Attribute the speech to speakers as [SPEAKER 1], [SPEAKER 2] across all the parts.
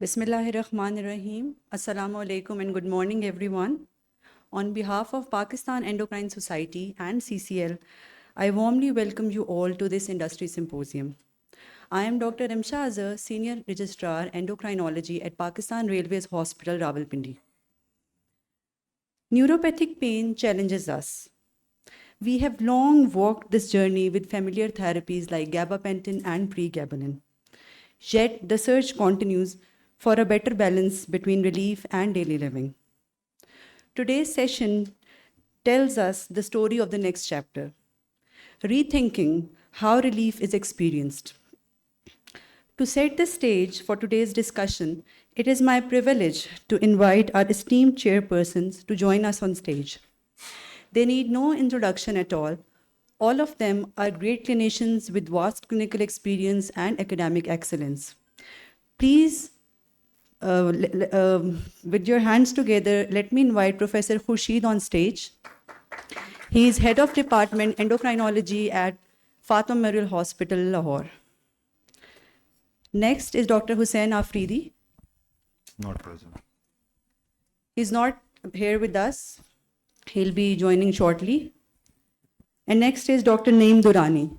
[SPEAKER 1] Bismillahirrahmanirrahim. Assalamu alaikum and good morning, everyone. On behalf of Pakistan Endocrine Society and CCL, I warmly welcome you all to this industry symposium. I am Dr. Imsha Azhar, Senior Registrar Endocrinology at Pakistan Railways Hospital, Rawalpindi. Neuropathic pain challenges us. We have long walked this journey with familiar therapies like gabapentin and pregabalin. Yet the search continues for a better balance between relief and daily living. Today's session tells us the story of the next chapter, rethinking how relief is experienced. To set the stage for today's discussion, it is my privilege to invite our esteemed chairpersons to join us on stage. They need no introduction at all. All of them are great clinicians with vast clinical experience and academic excellence. Please, with your hands together, let me invite Professor Khurshid on stage. He is Head of Department Endocrinology at Fatima Memorial Hospital, Lahore. Next is Dr. Hussain Afridi.
[SPEAKER 2] Not present.
[SPEAKER 1] He's not here with us. He'll be joining shortly. And next is Dr. Naeem Durrani.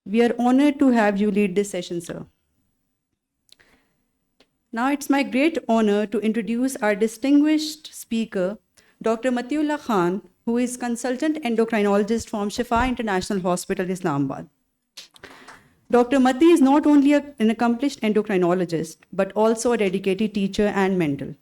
[SPEAKER 1] We are honored to have you lead this session, sir. Now it's my great honor to introduce our distinguished speaker, Dr. Matiullah Khan, who is consultant endocrinologist from Shifa International Hospital, Islamabad. Dr. Mati is not only an accomplished endocrinologist, but also a dedicated teacher and mentor.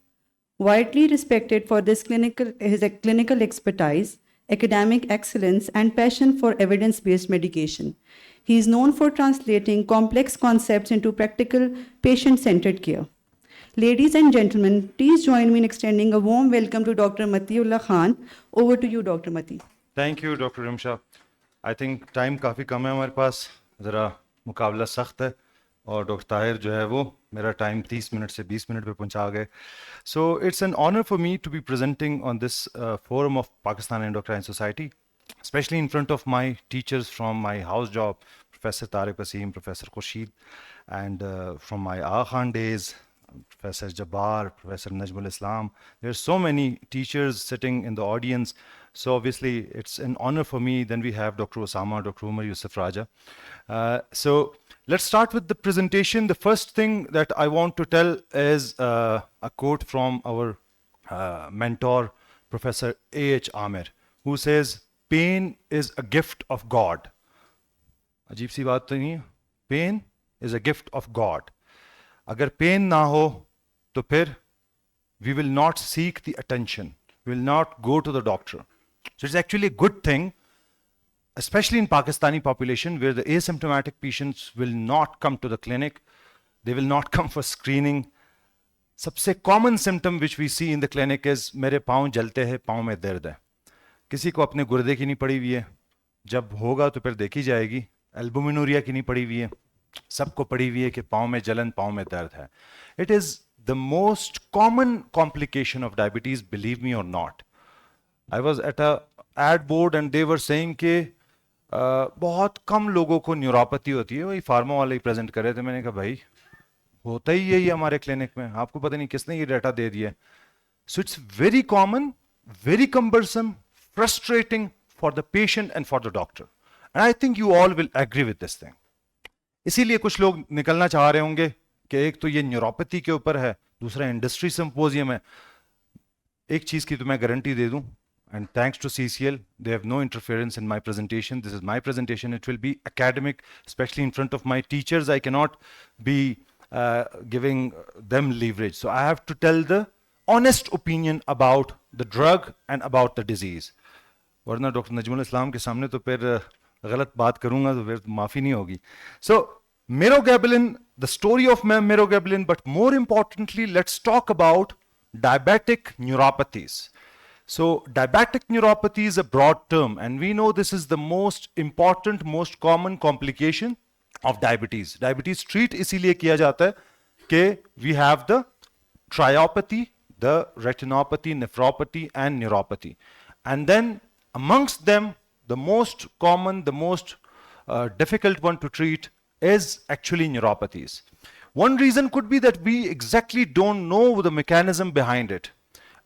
[SPEAKER 1] Widely respected for his clinical expertise, academic excellence, and passion for evidence-based medication. He is known for translating complex concepts into practical, patient-centered care. Ladies and gentlemen, please join me in extending a warm welcome to Dr. Matiullah Khan. Over to you, Dr. Mati.
[SPEAKER 2] Thank you, Dr. Rimsha. I think time काफ़ी कम है हमारे पास, ज़रा मुकाबला सख्त है और doctor Tahir जो है वो मेरा टाइम 30 मिनट से 20 मिनट पे पहुंचा गए. So it's an honor for me to be presenting on this forum of Pakistan Endocrine Society, especially in front of my teachers from my house job, Professor Tariq Wasim, Professor Khurshid, and from my Aga Khan days, Professor Jabbar, Professor Najmul Islam. There's so many teachers sitting in the audience. So obviously it's an honor for me. Then we have Dr. Osama, Dr. Umar Yusuf Raja. So let's start with the presentation. The first thing that I want to tell is a quote from our mentor, Professor A.H. Amir, who says, "Pain is a gift of God." अजीब सी बात तो नहीं है. Pain is a gift of God. अगर pen ना हो तो फिर we will not seek the attention. We will not go to the doctor. So it's actually a good thing, especially in Pakistani population where the asymptomatic patients will not come to the clinic. They will not come for screening. सबसे common symptom which we see in the clinic is मेरे पाँव जलते हैं, पाँव में दर्द है. किसी को अपने गुर्दे की नहीं पड़ी हुई है, जब होगा तो फिर देखी जाएगी. एल्बुमिनूरिया की नहीं पड़ी हुई है, सबको पड़ी हुई है कि पाँव में जलन, पाँव में दर्द है. It is the most common complication of diabetes, believe me or not. I was at a ad board and they were saying कि बहुत कम लोगों को न्यूरोपैथी होती है. वही फार्मा वाले ही प्रेजेंट कर रहे थे. मैंने कहा भाई होता ही यही हमारे क्लिनिक में, आपको पता नहीं किसने ये डाटा दे दिया. So it's very common, very cumbersome, frustrating for the patient and for the doctor. And I think you all will agree with this thing. इसीलिए कुछ लोग निकलना चाह रहे होंगे कि एक तो ये न्यूरोपैथी के ऊपर है, दूसरा इंडस्ट्री सिंपोजियम है. एक चीज की तो मैं गारंटी दे दूं, and thanks to CCL, they have no interference in my presentation. This is my presentation. It will be academic, especially in front of my teachers. I cannot be giving them leverage. So I have to tell the honest opinion about the drug and about the disease. वरना doctor Najmul इस्लाम के सामने तो फिर गलत बात करूंगा तो फिर माफी नहीं होगी. So mirogabalin, the story of mirogabalin, but more importantly, let's talk about diabetic neuropathies. So diabetic neuropathy is a broad term, and we know this is the most important, most common complication of diabetes. Diabetes treat इसीलिए किया जाता है कि we have the triopathy, the retinopathy, nephropathy, and neuropathy. And then amongst them, the most common, the most difficult one to treat is actually neuropathies. One reason could be that we exactly don't know the mechanism behind it.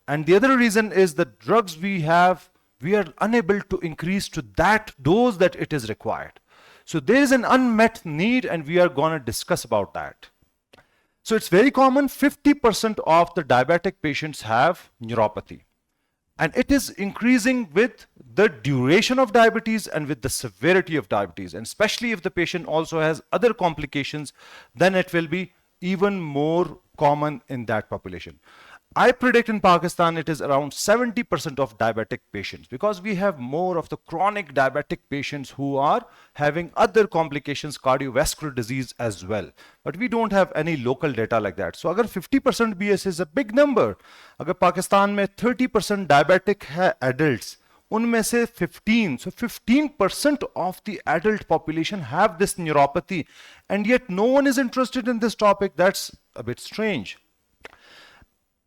[SPEAKER 2] And the other reason is the drugs we have, we are unable to increase to that dose that it is required. So there is an unmet need, and we are going to discuss about that. So it's very common, 50% of the diabetic patients have neuropathy. And it is increasing with the duration of diabetes and with the severity of diabetes. And especially if the patient also has other complications, then it will be even more common in that population. I predict in Pakistan it is around 70% of diabetic patients, because we have more of the chronic diabetic patients who are having other complications, cardiovascular disease as well. But we don't have any local data like that. So agar 50% BS is a big number, agar Pakistan mein 30% diabetic hai adults, unme se 15, so 15% of the adult population have this neuropathy, and yet no one is interested in this topic. That's a bit strange.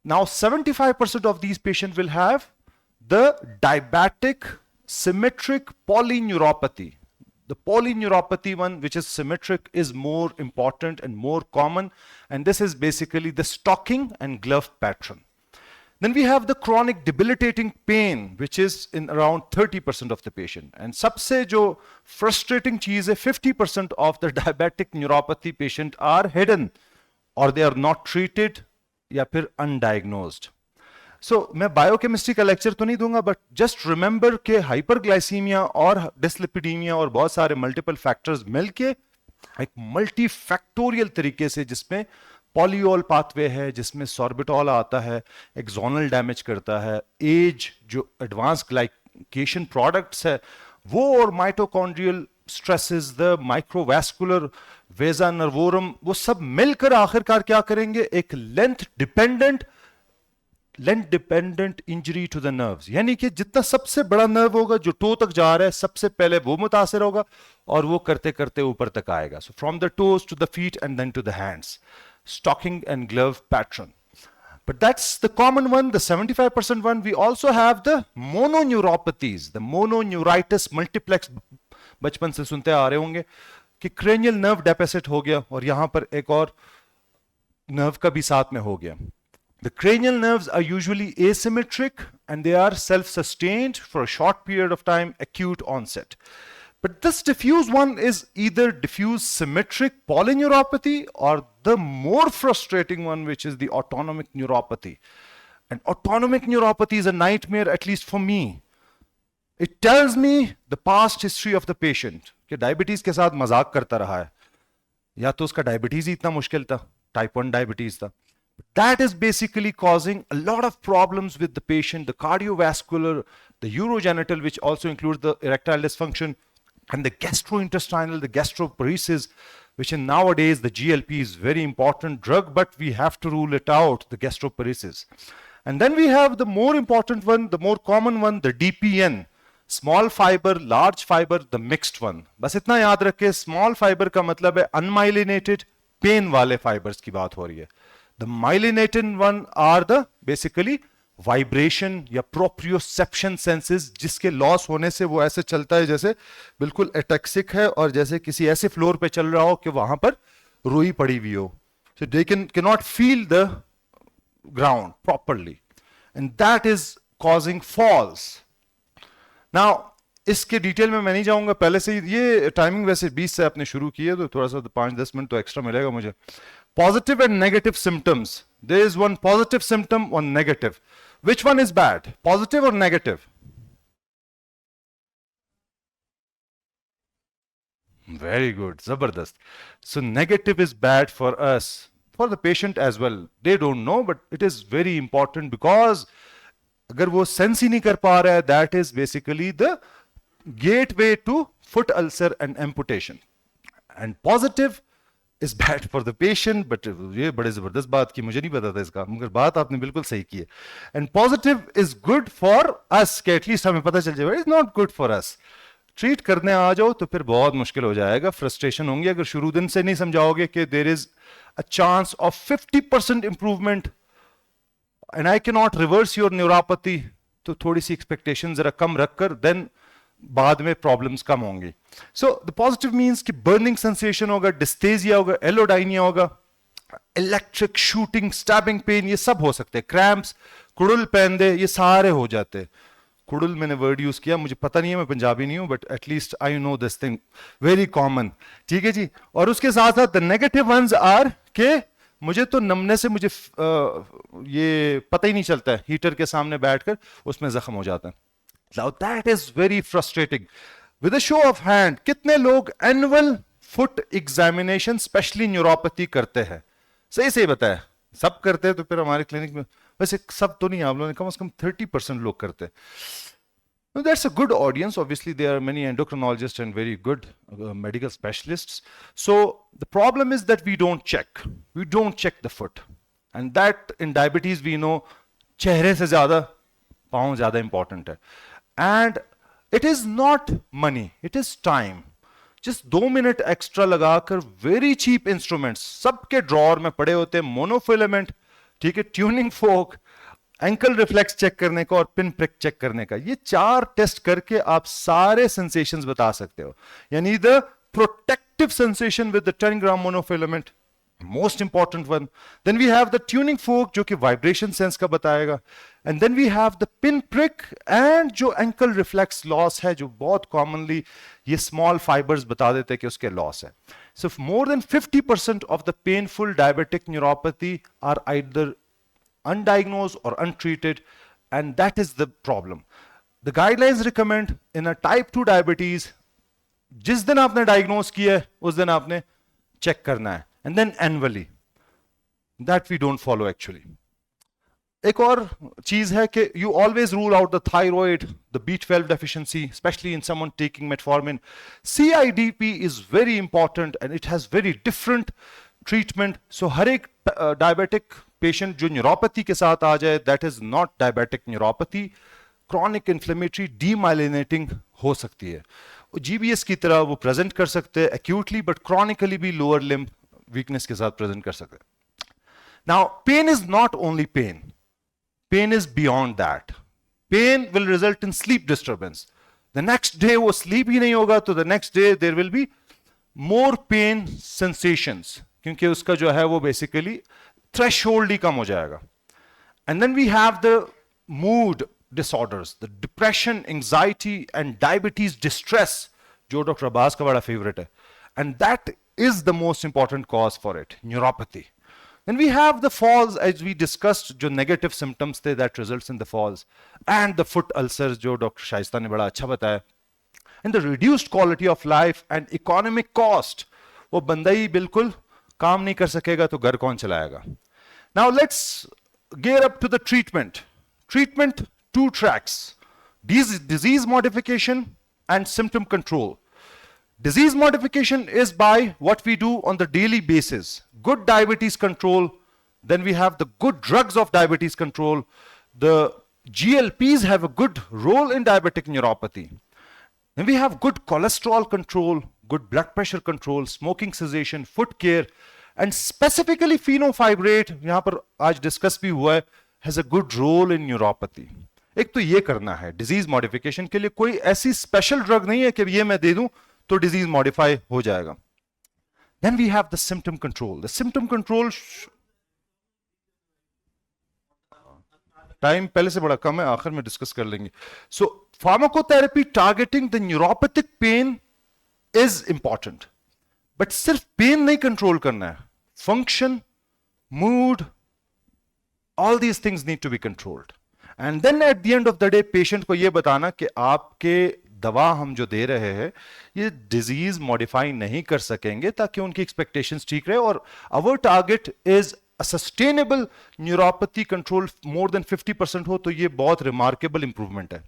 [SPEAKER 2] Now, 75% of these patients will have the diabetic symmetric polyneuropathy. The polyneuropathy one, which is symmetric, is more important and more common. And this is basically the stocking and glove pattern. Then we have the chronic debilitating pain, which is in around 30% of the patient. And सबसे जो frustrating चीज़ है, 50% of the diabetic neuropathy patient are hidden, or they are not treated, या फिर undiagnosed. So मैं biochemistry का lecture तो नहीं दूंगा, बट जस्ट रिमेंबर के हाइपरग्लाइसीमिया और डिसलिपिडीमिया और बहुत सारे मल्टीपल फैक्टर्स मिलके एक मल्टी फैक्टोरियल तरीके से, जिसमें पॉलीओल पाथवे है, जिसमें सॉर्बिटॉल आता है, एक्सोनल डैमेज करता है, एज जो एडवांस ग्लाइकेशन प्रोडक्ट्स है वो, और mitochondrial stresses, the microvascular vasa nervorum, वो सब मिलकर आखिरकार क्या करेंगे, एक length dependent injury to the nerves. यानी कि जितना सबसे बड़ा नर्व होगा जो टो तक जा रहा है, सबसे पहले वो मुतासिर होगा और वो करते करते ऊपर तक आएगा। So from the toes to the feet and then to the hands, stocking and glove pattern. But that's the common one, the 75% one. We also have the mononeuropathies, the mononeuritis multiplex, बचपन से सुनते आ रहे होंगे कि cranial nerve deficit हो गया और यहां पर एक और nerve का भी साथ में हो गया। The cranial nerves are usually asymmetric and they are self-sustained for a short period of time, acute onset. But this diffuse one is either diffuse symmetric polyneuropathy or the more frustrating one, which is the autonomic neuropathy. And autonomic neuropathy is a nightmare, at least for me. It tells me the past history of the patient, कि diabetes के साथ मजाक करता रहा है, या तो उसका डायबिटीज ही इतना मुश्किल था, टाइप 1 डायबिटीज था. That is basically causing a lot of problems with the patient, the cardiovascular, the urogenital, which also includes the erectile dysfunction, and the gastrointestinal, the gastroparesis, which in nowadays the GLP is very important drug, but we have to rule it out, the gastroparesis. And then we have the more important one, the more common one, the DPN, small fiber, large fiber, the mixed one. बस इतना याद रखें, small fiber का मतलब है unmyelinated, pain वाले fibers की बात हो रही है. The myelinated one are the basically vibration या प्रोप्रियोसेप्शन सेंसेस, जिसके लॉस होने से वो ऐसे चलता है जैसे बिल्कुल एटेक्सिक है और जैसे किसी ऐसे फ्लोर पे चल रहा हो कि वहां पर रुई पड़ी हुई हो. So they can not feel the ground properly and that is causing falls. Now इसके डिटेल में मैं नहीं जाऊंगा, पहले से ये टाइमिंग वैसे 20 से आपने शुरू की है तो थोड़ा सा 5-10 मिनट तो एक्स्ट्रा मिलेगा मुझे. Positive and negative symptoms. There is one positive symptom, one negative. Which one is bad? Positive or negative? Very good. Zabardast. So negative is bad for us, for the patient as well. They don't know, but it is very important because अगर वो sense ही नहीं कर पा रहा है, that is basically the gateway to foot ulcer and amputation. And positive is bad for the patient, but ये बड़े जबरदस्त बात की, मुझे नहीं पता था इसका, मगर बात आपने बिल्कुल सही की है. And positive is good for us, कि एटलीस्ट हमें पता चल जाएगा, it's not good for us. Treat करने आ जाओ तो फिर बहुत मुश्किल हो जाएगा, फ्रस्ट्रेशन होंगी अगर शुरू दिन से नहीं समझाओगे कि there is a chance of 50% improvement and I cannot reverse your neuropathy, तो थोड़ी सी एक्सपेक्टेशन जरा कम रखकर then बाद में प्रॉब्लम्स कम होंगी. सो द पॉजिटिव मीन्स कि बर्निंग सेंसेशन होगा, डिस्टेजिया होगा, एलोडाइनिया होगा, इलेक्ट्रिक शूटिंग, स्टैबिंग पेन, ये सब हो सकते हैं. क्रैम्प्स, कुड़ुल पैंदे, ये सारे हो जाते हैं. कुड़ुल मैंने वर्ड यूज किया, मुझे पता नहीं है, मैं पंजाबी नहीं हूं, but at least I know this thing, very common. ठीक है जी. और उसके साथ साथ द नेगेटिव वंस आर के मुझे तो नमने से मुझे ये पता ही नहीं चलता है, हीटर के सामने बैठकर उसमें जख्म हो जाता है. Now that is very frustrating. With a show of hand, कितने लोग annual foot examination specially neuropathy करते हैं? सही सही बताया. सब करते हैं तो फिर हमारे क्लिनिक में, वैसे सब तो नहीं, आप लोगों ने कम से कम 30% लोग करते हैं. Now, that's a good audience. Obviously, there are many endocrinologists and very good medical specialists. So the problem is that we don't check. We don't check the foot. And that in diabetes, we know, चेहरे से ज़्यादा पाँव ज़्यादा important है. And it is not money, it is time. Just 2 minute extra लगाकर very cheap instruments, सबके drawer में पड़े होते हैं, monofilament, ठीक है, tuning fork, ankle reflex check करने का और पिन प्रिक चेक करने का. ये 4 टेस्ट करके आप सारे सेंसेशंस बता सकते हो. यानी the protective sensation with the 10 gram monofilament, most important one. Then we have the tuning fork जो कि वाइब्रेशन सेंस का बताएगा. And then we have the pin prick and जो एंकल रिफ्लेक्स लॉस है, जो बहुत कॉमनली ये स्मॉल फाइबर्स बता देते हैं कि उसके लॉस है. So more than 50% of the painful diabetic neuropathy are either undiagnosed or untreated, and that is the problem. The guidelines recommend in a type 2 diabetes, जिस दिन आपने diagnose किया है उस दिन आपने check करना है, and then annually. That we don't follow actually. एक और चीज है कि you always rule out the thyroid, the B12 deficiency, especially in someone taking metformin. CIDP is very important and it has very different treatment. So हर एक diabetic patient जो neuropathy के साथ आ जाए, that is not diabetic neuropathy. Chronic inflammatory demyelinating हो सकती है. GBS की तरह वो प्रेजेंट कर सकते हैं एक्यूटली, बट क्रॉनिकली भी लोअर लिम्ब वीकनेस के साथ प्रेजेंट कर सकते हैं. Now pain is not only pain, pain is beyond that. Pain will result in sleep disturbance. The next day वो स्लीप ही नहीं होगा, तो the next day there will be more pain sensations, क्योंकि उसका जो है वो बेसिकली थ्रेशोल्ड ही कम हो जाएगा. And then we have the mood disorders, the depression, anxiety and diabetes distress, जो डॉक्टर अब्बास का बड़ा फेवरेट है. And that is the most important cause for it, neuropathy. Then we have the falls, as we discussed, जो negative symptoms थे that results in the falls, and the foot ulcers जो doctor Shaista ने बड़ा अच्छा बताया. And the reduced quality of life and economic cost, वो बंदा ही बिल्कुल काम नहीं कर सकेगा तो घर कौन चलाएगा. Now let's gear up to the treatment. Treatment, 2 tracks: disease modification and symptom control. Disease modification is by what we do on the daily basis. Good diabetes control, then we have the good drugs of diabetes control. The GLPs have a good role in diabetic neuropathy. Then we have good cholesterol control, good blood pressure control, smoking cessation, foot care, and specifically fenofibrate, यहाँ पर आज discuss भी हुआ है, has a good role in neuropathy. एक तो ये करना है डिजीज मॉडिफिकेशन के लिए. कोई ऐसी स्पेशल ड्रग नहीं है कि ये मैं दे दूं तो डिजीज मॉडिफाई हो जाएगा. Then we have the symptom control. The symptom control, time पहले से बड़ा कम है, आखिर में डिस्कस कर लेंगे. So pharmacotherapy targeting the neuropathic pain is important, but सिर्फ पेन नहीं कंट्रोल करना है, function, mood, all these things need to be controlled. And then at the end of the day patient को यह बताना कि आपके दवा हम जो दे रहे हैं ये डिजीज मॉडिफाई नहीं कर सकेंगे, ताकि उनकी एक्सपेक्टेशंस ठीक रहे. और our target is a sustainable neuropathy control more than 50% हो, तो ये बहुत रिमार्केबल इंप्रूवमेंट है.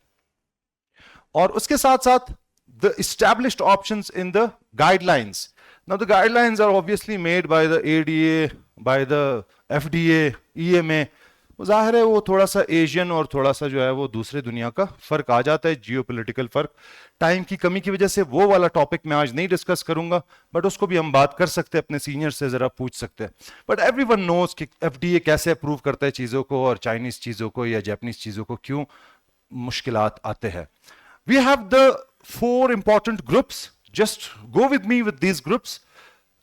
[SPEAKER 2] और उसके साथ साथ the established options in the guidelines. Now the guidelines are obviously made by the ADA, by the FDA, EMA. जाहिर है वो थोड़ा सा एशियन और थोड़ा सा जो है वो दूसरे दुनिया का फर्क आ जाता है, जियोपॉलिटिकल फर्क. टाइम की कमी की वजह से वो वाला टॉपिक मैं आज नहीं डिस्कस करूंगा, बट उसको भी हम बात कर सकते हैं, अपने सीनियर से जरा पूछ सकते हैं. बट एवरीवन नोज कि FDA कैसे अप्रूव करता है चीजों को, और चाइनीज चीजों को या जापानीज चीजों को क्यों मुश्किलात आते हैं. We have the four important groups. Just go with me with these groups.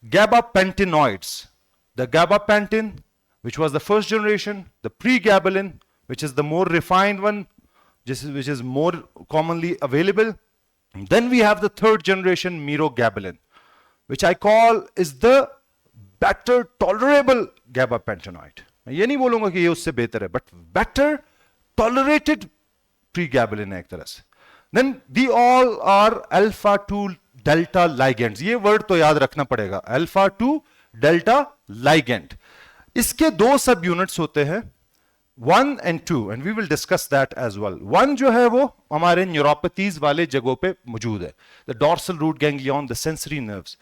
[SPEAKER 2] Gabapentinoids. The gabapentin, which was the first generation, the pregabalin, which is the more refined one, which is more commonly available. And then we have the third generation mirogabalin, which I call is the better tolerable gabapentinoid. मैं ये नहीं बोलूंगा कि ये उससे बेहतर है, but better tolerated pregabalin है एक तरह से. Then they all are alpha 2 delta ligands. ये वर्ड तो याद रखना पड़ेगा, alpha 2 delta ligand. इसके दो सब यूनिट्स होते हैं, 1 and 2, and we will discuss that as well. 1 जो है वो हमारे न्यूरोपैथीज वाले जगहों पे मौजूद है, the dorsal root ganglion, the sensory nerves.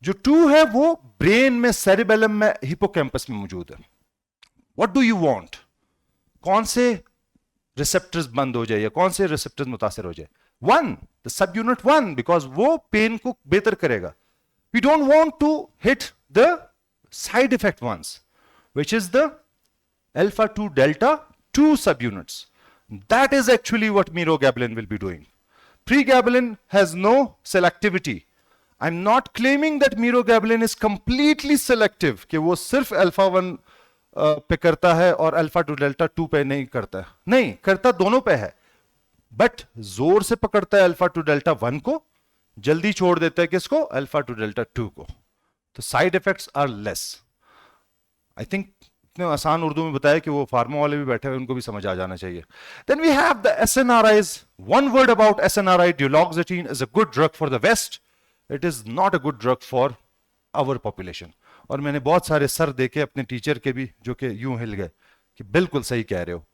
[SPEAKER 2] जो 2 है वो ब्रेन में, सेरिबेलम में, हिपोकैम्पस में मौजूद है. What do you want? कौन से रिसेप्टर्स बंद हो जाए या कौन से रिसेप्टर्स मुतासिर हो जाए? 1, the subunit 1, because वो पेन को बेहतर करेगा. We don't want to hit the side effect ones, which is the alpha 2 delta 2 subunits. That is actually what mirogabalin will be doing. Pregabalin has no selectivity. I'm not claiming that mirogabalin is completely selective, कि वो सिर्फ alpha 1 पे करता है और alpha 2 delta 2 पे नहीं करता है. नहीं, करता दोनों पे है, बट जोर से पकड़ता है अल्फा 2 डेल्टा 1 को, जल्दी छोड़ देता है किसको? अल्फा 2 डेल्टा 2 को. तो side effects are less. I think इतने आसान उर्दू में बताया कि वो फार्मा वाले भी बैठे हुए, उनको भी समझ आ जाना चाहिए. Then we have the SNRIs. One word about SNRI, duloxetine is a good drug for the West. It is not a good drug for our population. और मैंने बहुत सारे सर देखे अपने टीचर के भी जो कि यूं हिल गए कि बिल्कुल सही कह रहे हो.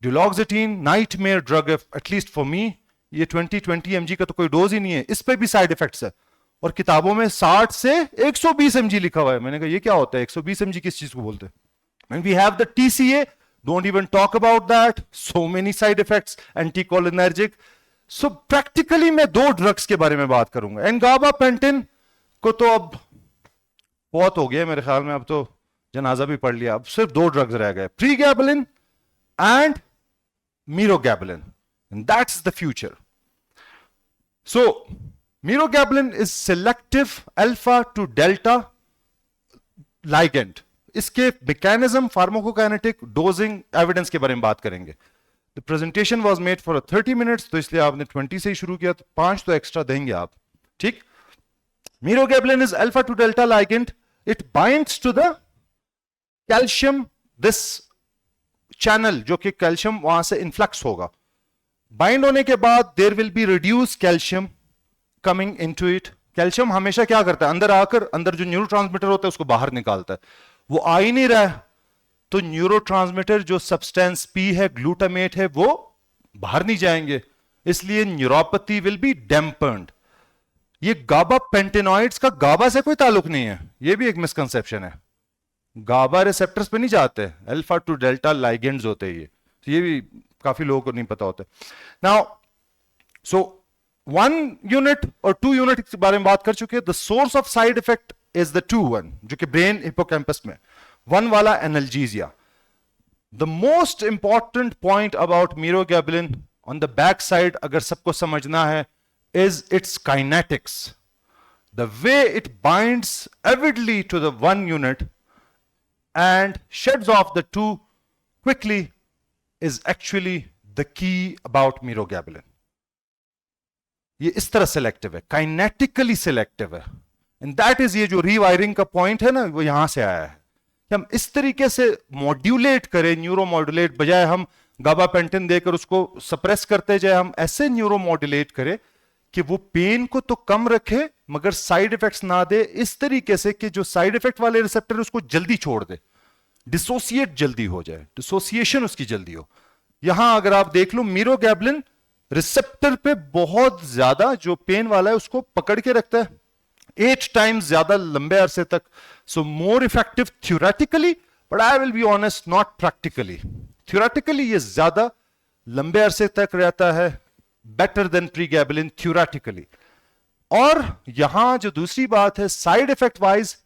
[SPEAKER 2] Duloxetine, nightmare drug, at least for me. ये 20 mg का तो कोई डोज ही नहीं है, इस पे भी साइड इफेक्ट्स है. और किताबों में 60 से 120 mg लिखा हुआ है. मैंने कहा ये क्या होता है, 120 mg किस चीज को बोलते हैं? And we have the TCA, don't even talk about that. So many side effects, anticholinergic. So practically मैं दो ड्रग्स के बारे में बात करूंगा. एंड गाबापेंटिन को तो अब बहुत हो गया मेरे ख्याल में, अब तो जनाजा भी पढ़ लिया. अब सिर्फ दो ड्रग्स रह गए, pregabalin and mirogabalin, and that's the future. So mirogabalin is selective alpha to delta ligand. इसके मैकेनिज्म, फार्माकोकाइनेटिक, डोजिंग, एविडेंस के बारे में बात करेंगे. The presentation was made for 30 minutes, तो इसलिए आपने 20 से ही शुरू किया, तो 5 तो एक्स्ट्रा देंगे आप, ठीक. Mirogabalin is alpha 2 delta ligand. It binds to the calcium, this channel, जो कि कैल्शियम वहां से इन्फ्लक्स होगा. बाइंड होने के बाद there will be reduce calcium coming into it. Calcium हमेशा क्या करता है, अंदर आकर अंदर जो न्यूरोट्रांसमीटर होता है उसको बाहर निकालता है. वो आ ही नहीं रहा है, तो न्यूरोट्रांसमीटर जो सब्सटेंस पी है, ग्लूटामेट है, वो बाहर नहीं जाएंगे, इसलिए न्यूरोपैथी विल बी डैम्पर्ड. ये गाबापेंटिनॉइड्स का गाबा से कोई ताल्लुक नहीं है, ये भी एक मिसकंसेप्शन है. गाबा रिसेप्टर्स पे नहीं जाते, अल्फा 2 डेल्टा लाइगेंड्स होते हैं ये. तो ये भी काफी लोगों को नहीं पता होता. नाउ सो 1 यूनिट और 2 यूनिट के बारे में बात कर चुके हैं. The source of side effect is the 2 1, जो कि ब्रेन हिपोकैम्पस में. 1 वाला analgesia. The most important point about mirogabalin on the back side, अगर सबको समझना है, is its kinetics. The way it binds avidly to the 1 unit and sheds off the 2 quickly is actually the key about mirogabalin. ये इस तरह selective है, kinetically selective है. And that is, ये जो रीवायरिंग का पॉइंट है ना, वो यहां से आया है कि हम इस तरीके से मॉड्यूलेट करें, न्यूरो मॉड्यूलेट, बजाय हम गाबापेंटिन देकर उसको सप्रेस करते जाए, हम ऐसे न्यूरो मॉड्यूलेट करें कि वो पेन को तो कम रखे मगर साइड इफेक्ट्स ना दे, इस तरीके से कि जो साइड इफेक्ट वाले रिसेप्टर उसको जल्दी छोड़ दे, डिसोसिएट जल्दी हो जाए, डिसोसिएशन उसकी जल्दी हो. यहां अगर आप देख लो, मिरोगैबलिन रिसेप्टर पे बहुत ज्यादा जो पेन वाला है उसको पकड़ के रखता है 8 टाइम्स ज्यादा लंबे अरसे तक. So more effective theoretically, but I will be honest, not practically. Theoretically ये ज्यादा लंबे अरसे तक रहता है, better than pregabalin theoretically. और यहां जो दूसरी बात है, side effect wise,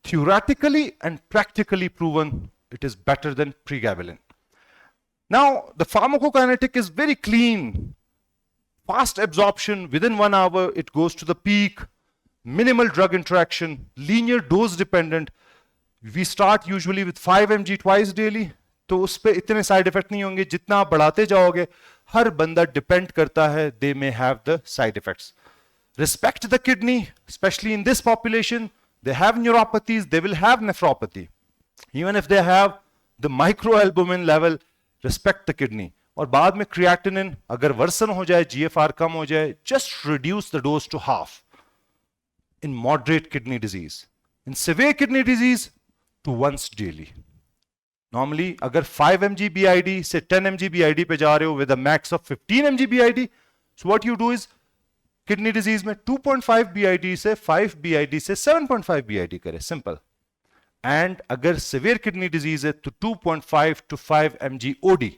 [SPEAKER 2] theoretically and practically proven it is better than pregabalin. Now the pharmacokinetic is very clean fast absorption, within 1 hour, it goes to the peak, minimal drug interaction, linear dose dependent. We start usually with 5 mg twice daily. तो उस पर इतने side effect नहीं होंगे. जितना आप बढ़ाते जाओगे, हर बंदा डिपेंड करता है, they may have the side effects. Respect the kidney, especially in this population. They have neuropathies, they will have nephropathy. Even if they have the microalbumin level, respect the kidney. और बाद में creatinine अगर version हो जाए, GFR कम हो जाए, just reduce the dose to half. In moderate kidney disease. In severe kidney disease, to once daily. Normally, अगर 5 mg BID से 10 mg BID पे जा रहे हो with a max of 15 mg BID, so what you do is kidney disease में 2.5 BID से 5 BID से 7.5 BID करें, सिंपल. एंड अगर सिवियर किडनी डिजीज है तो 2.5 to 5 mg OD.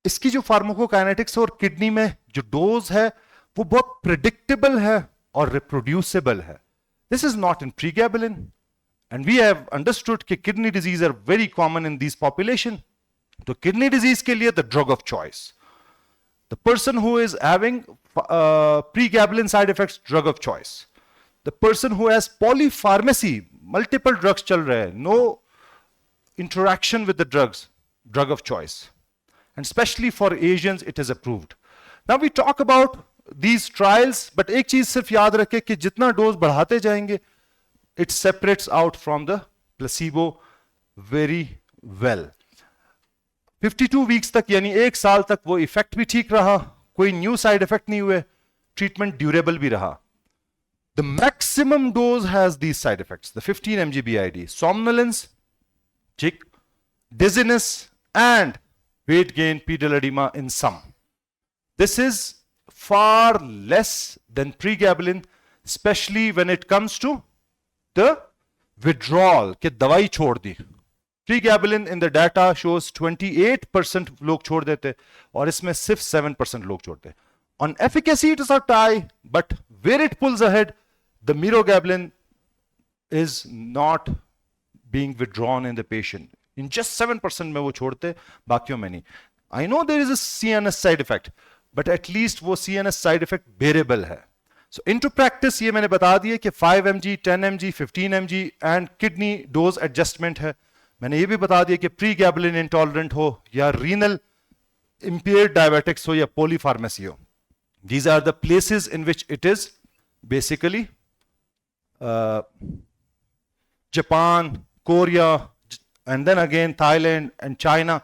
[SPEAKER 2] इसकी जो फार्माकोकाइनेटिक्स और किडनी में जो डोज है वो बहुत प्रिडिक्टेबल है और रिप्रोड्यूसिबल है. This is not in pregabalin. And we have understood कि kidney disease are very common in this population. तो किडनी डिजीज के लिए the drug of choice, the person who is having pregabalin side effects, drug of choice. The person who has polypharmacy, multiple drugs chal rahe hai, no interaction with the drugs, drug of choice. And especially for Asians, it is approved. Now we talk about these trials, but एक चीज सिर्फ याद रखें कि जितना dose बढ़ाते जाएंगे, it separates out from the placebo very well. 52 weeks तक यानी 1 साल तक वो इफेक्ट भी ठीक रहा, कोई न्यू साइड इफेक्ट नहीं हुए, ट्रीटमेंट ड्यूरेबल भी रहा. The maximum dose has these side effects. The 15 mg BID, somnolence, ठीक, dizziness and weight gain, pedal edema in some. This is far less than pregabalin, especially when it comes to the withdrawal कि दवाई छोड़ दी. Pregabalin in the data shows 28% लोग छोड़ देते और इसमें सिर्फ 7% लोग छोड़ते. On efficacy it is a tie, but where it pulls ahead, the mirogabalin is not being withdrawn in the patient. In just 7% में वो छोड़ते, बाकियों में नहीं. I know there is a CNS side effect, but at least वो CNS side effect bearable है. So into practice ये मैंने बता दिया कि 5 mg, 10 mg, 15 mg and kidney dose adjustment है. मैंने ये भी बता दिया कि प्रीगैबलिन इंटॉलरेंट हो या रीनल इंपेयर्ड डायबिटिक्स हो या पॉलीफार्मेसी हो. These are the places in which it is basically Japan, Korea, and then again Thailand and China.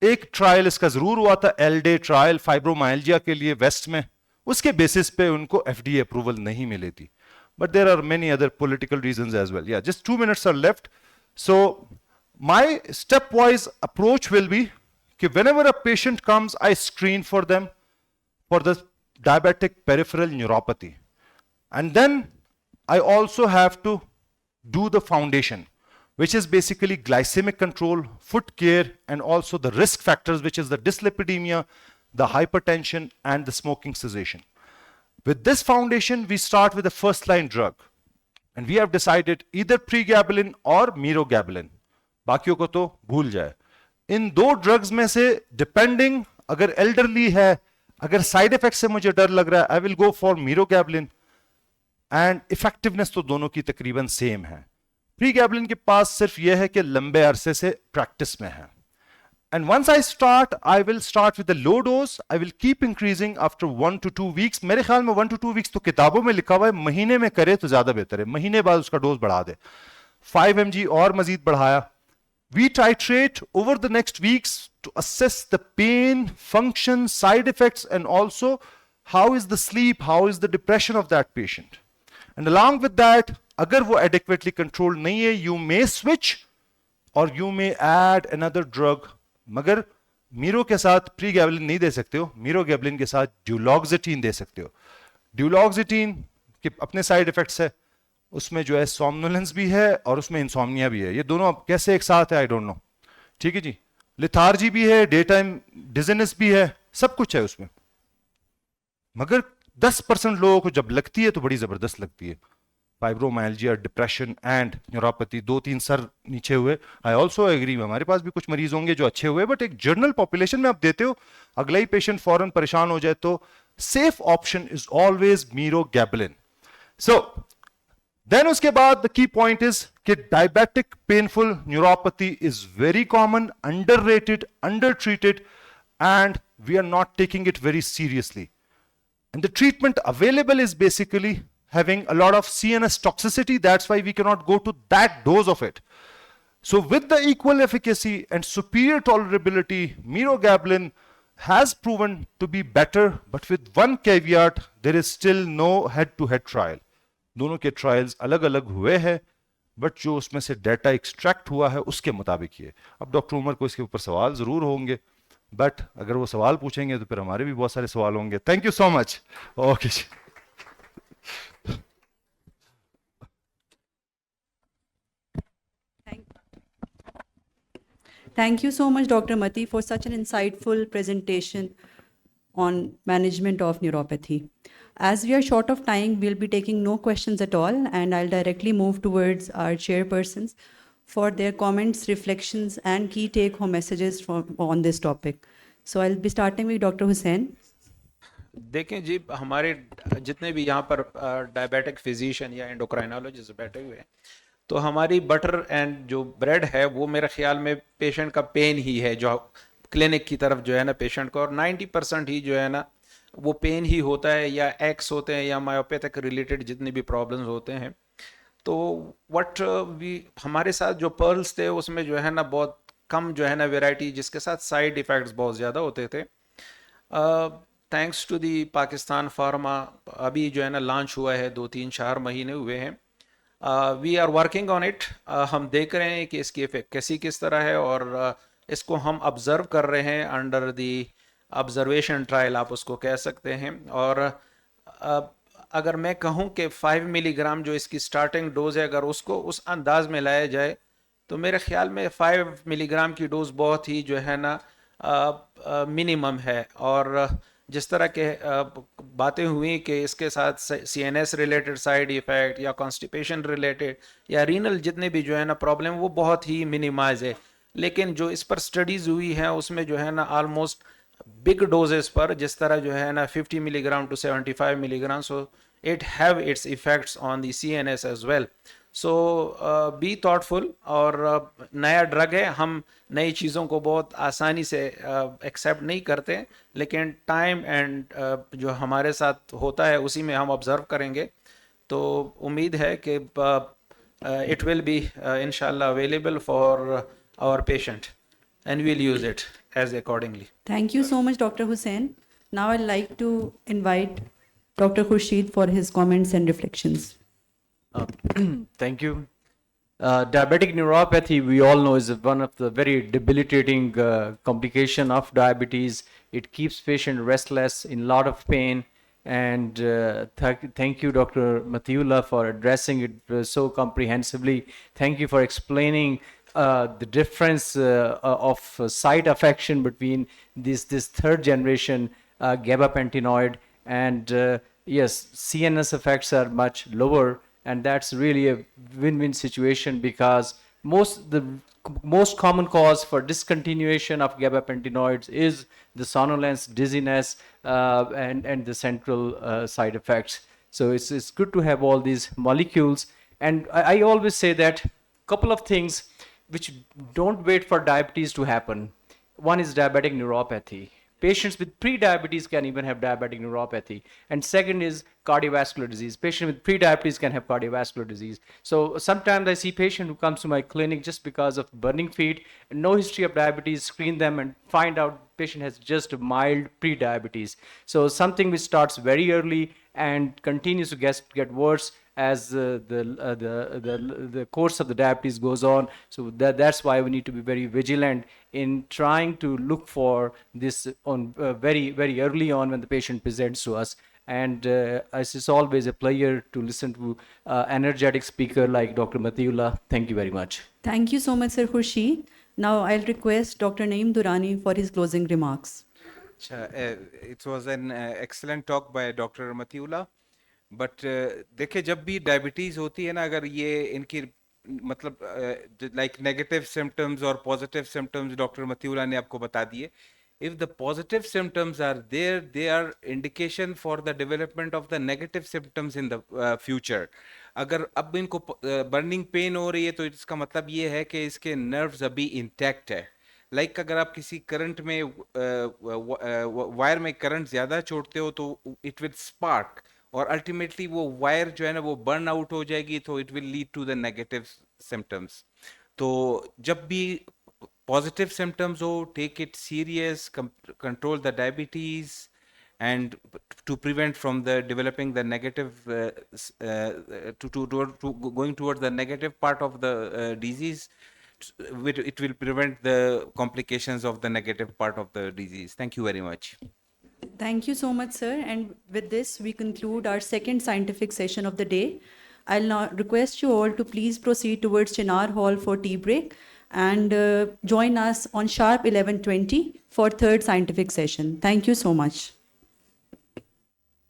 [SPEAKER 2] एक ट्रायल इसका जरूर हुआ था, एलडे ट्रायल फाइब्रोमाइल्जिया के लिए वेस्ट में. उसके बेसिस पे उनको FDA अप्रूवल नहीं मिली थी. But there are many other political reasons as well. Yeah, just 2 minutes are left. So my stepwise approach will be that whenever a patient comes, I screen for them for the diabetic peripheral neuropathy. And then I also have to do the foundation, which is basically glycemic control, foot care, and also the risk factors, which is the dyslipidemia, the hypertension, and the smoking cessation. With this foundation, we start with the first line drug. And we have decided either pregabalin or mirogabalin. बाकियों को तो भूल जाए. इन दो drugs में से depending, अगर elderly है, अगर साइड इफेक्ट से मुझे डर लग रहा है, I will go for mirogabalin. And effectiveness तो दोनों की तकरीबन सेम है. प्रीगैबलिन के पास सिर्फ यह है कि लंबे अरसे से प्रैक्टिस में है. And once I start, I will start with the low dose. I will keep increasing after 1 to 2 weeks. मेरे ख्याल में 1 to 2 weeks तो किताबों में लिखा हुआ है, महीने में करे तो ज्यादा बेहतर है. महीने बाद उसका डोज बढ़ा दे. 5 mg और मजीद बढ़ाया. We titrate over the next weeks to assess the pain, function, side effects, and also how is the sleep, how is the depression of that patient. And along with that, अगर वो adequately controlled नहीं है, you may switch or you may add another drug. मगर Miro के साथ pregabalin नहीं दे सकते हो, मीरोगैबलिन के साथ ड्यूलॉक्सिटीन दे सकते हो. ड्यूलॉक्सिटीन के अपने साइड इफेक्ट्स है, उसमें जो है सोमनोलेंस भी है और उसमें इंसोम्निया भी है. ये दोनों अब कैसे एक साथ है आई डोंट नो. ठीक है जी, लिथार्जी भी है, डे टाइम डिजीनेस भी है, सब कुछ है उसमें. मगर 10% लोगों को जब लगती है तो बड़ी जबरदस्त लगती है. Fibromyalgia, depression and neuropathy, 2-3 sir नीचे हुए. आई ऑल्सो एग्री, हमारे पास भी कुछ मरीज होंगे जो अच्छे हुए, बट एक जनरल पॉपुलेशन में आप देते हो, अगला ही पेशेंट फौरन परेशान हो जाए, तो safe option is always mirogabalin. So then उसके बाद द की पॉइंट इज कि diabetic painful neuropathy is very common, underrated, under treated, and we are not taking it very seriously. And the treatment available is basically having a lot of CNS toxicity. That's why we cannot go to that dose of it. So with the equal efficacy and superior tolerability, mirogabalin has proven to be better, but with one caveat, there is still no head-to-head trial. दोनों के trials अलग-अलग हुए हैं, but जो उसमें से data extract हुआ है उसके मुताबिक ही है. अब डॉक्टर उमर को इसके ऊपर सवाल जरूर होंगे, बट अगर वो सवाल पूछेंगे तो फिर हमारे भी बहुत सारे सवाल होंगे. Thank you so much. Okay.
[SPEAKER 1] Thank you so much, Dr. Mati, for such an insightful presentation on management of neuropathy. As we are short of time, we'll be taking no questions at all, and I'll directly move towards our chairpersons for their comments, reflections, and key take-home messages on this topic. So I'll be starting with Dr. Hussain.
[SPEAKER 3] देखें जी, हमारे जितने भी यहाँ पर diabetic physician या endocrinologist बैठे हुए हैं, तो हमारी बटर एंड जो ब्रेड है वो मेरे ख्याल में पेशेंट का पेन ही है, जो क्लिनिक की तरफ जो है ना पेशेंट को, और 90% ही जो है ना वो पेन ही होता है, या एक्स होते हैं या मायोपैथिक रिलेटेड जितनी भी प्रॉब्लम्स होते हैं. तो व्हाट वी हमारे साथ जो पर्ल्स थे उसमें जो है ना बहुत कम जो है ना वैरायटी, जिसके साथ साइड इफ़ेक्ट्स बहुत ज़्यादा होते थे. Thanks to the Pakistan pharma अभी जो है ना लॉन्च हुआ है, 2-3-4 महीने हुए हैं. We are working on it. हम देख रहे हैं कि इसकी एफिकेसी किस तरह है, और इसको हम ऑब्ज़र्व कर रहे हैं अंडर दी ऑब्जर्वेशन ट्रायल, आप उसको कह सकते हैं. और अगर मैं कहूं कि 5 मिलीग्राम जो इसकी स्टार्टिंग डोज है, अगर उसको उस अंदाज में लाया जाए तो मेरे ख्याल में 5 मिलीग्राम की डोज बहुत ही जो है ना मिनिमम है. और जिस तरह के बातें हुई कि इसके साथ CNS रिलेटेड साइड इफ़ेक्ट या कॉन्स्टिपेशन रिलेटेड या रीनल जितने भी जो है ना प्रॉब्लम, वो बहुत ही मिनिमाइज है. लेकिन जो इस पर स्टडीज़ हुई हैं उसमें जो है ना ऑलमोस्ट बिग डोजेस पर, जिस तरह जो है ना 50 milligram to 75 milligram, so it have its effects on the CNS as well. So be thoughtful. और नया ड्रग है, हम नई चीज़ों को बहुत आसानी से एक्सेप्ट नहीं करते, लेकिन टाइम एंड जो हमारे साथ होता है उसी में हम ऑब्ज़र्व करेंगे. तो उम्मीद है कि इट विल बी इंशाल्लाह available for our patient and we'll use it as accordingly.
[SPEAKER 1] Thank you so much, Dr. Hussain. Now I'd like to invite Dr. Khurshid for his comments and reflections.
[SPEAKER 4] Thank you. Diabetic neuropathy, we all know, is one of the very debilitating complication of diabetes. It keeps patient restless, in lot of pain. And thank you, Dr. Matiullah, for addressing it so comprehensively. Thank you for explaining the difference of side affection between this third generation gabapentinoid, and yes, CNS effects are much lower, and that's really a win-win situation, because the most common cause for discontinuation of gabapentinoids is the somnolence, dizziness, and the central side effects. So it's good to have all these molecules. And I always say that couple of things which don't wait for diabetes to happen. One is diabetic neuropathy. Patients with pre-diabetes can even have diabetic neuropathy. And second is cardiovascular disease. Patients with pre-diabetes can have cardiovascular disease. So sometimes I see patient who comes to my clinic just because of burning feet, no history of diabetes, screen them and find out patient has just mild pre-diabetes. So something which starts very early and continues to get worse as the course of the diabetes goes on. So that's why we need to be very vigilant in trying to look for this on very, very early on when the patient presents to us. And it's always a pleasure to listen to energetic speaker like Dr. Matiullah. Thank you very much.
[SPEAKER 1] Thank you so much, Sir Khurshid. Now I'll request Dr. Naeem Durrani for his closing remarks.
[SPEAKER 5] It was an excellent talk by Dr. Matiullah. But देखिए जब भी diabetes होती है ना, अगर ये इनकी मतलब लाइक नेगेटिव सिम्टम्स और पॉजिटिव सिम्टम्स डॉक्टर मतीउल्लाह ने आपको बता दिए. If the positive symptoms are there, they are indication for the development of the negative symptoms in the future. अगर अब इनको बर्निंग पेन हो रही है तो इसका मतलब ये है कि इसके नर्व्स अभी इंटैक्ट है. लाइक अगर आप किसी करंट में वायर में करंट ज्यादा छोड़ते हो तो इट विल स्पार्क, और अल्टीमेटली वो वायर जो है ना वो बर्न आउट हो जाएगी, तो it will lead to the negative symptoms. तो जब भी positive symptoms take it serious, control the diabetes, and to prevent from the developing the negative to going towards the negative part of the disease. It will prevent the complications of the negative part of the disease. Thank you very much.
[SPEAKER 1] Thank you so much, sir. And with this, we conclude our second scientific session of the day. I'll now request you all to please proceed towards Chinar Hall for tea break and join us on sharp 11:20 for third scientific session. Thank you so much.